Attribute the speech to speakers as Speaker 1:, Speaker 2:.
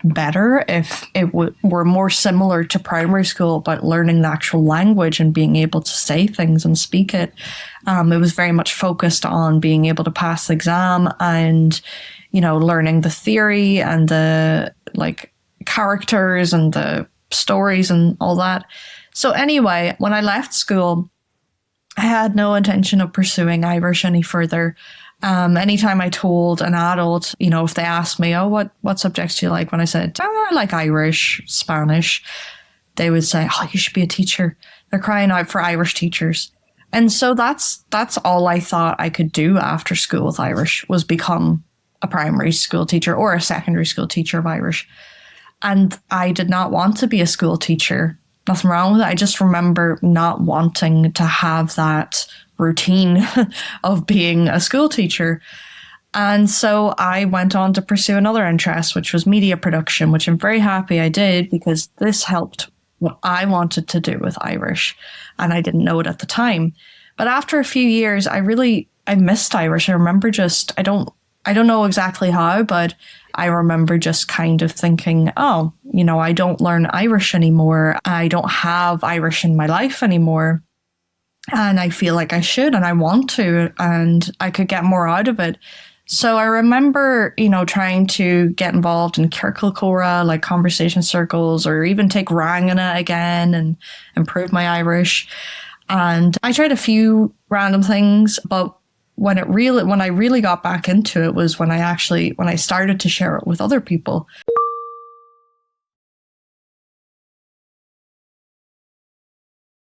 Speaker 1: better if it were more similar to primary school, but learning the actual language and being able to say things and speak it. It was very much focused on being able to pass the exam and, learning the theory and the characters and the stories and all that. So anyway, when I left school, I had no intention of pursuing Irish any further. Anytime I told an adult, if they asked me, oh, what subjects do you like? When I said, I like Irish, Spanish, they would say, oh, you should be a teacher. They're crying out for Irish teachers. And so that's all I thought I could do after school with Irish, was become a primary school teacher or a secondary school teacher of Irish. And I did not want to be a school teacher. Nothing wrong with it. I just remember not wanting to have that routine of being a school teacher. And so I went on to pursue another interest, which was media production, which I'm very happy I did, because this helped what I wanted to do with Irish. And I didn't know it at the time. But after a few years, I missed Irish. I remember I don't know exactly how, but I remember just kind of thinking, oh, I don't learn Irish anymore. I don't have Irish in my life anymore. And I feel like I should, and I want to, and I could get more out of it. So I remember, trying to get involved in Circle Cora, like conversation circles, or even take Rangana again and improve my Irish. And I tried a few random things, but when I really got back into it was when I started to share it with other people.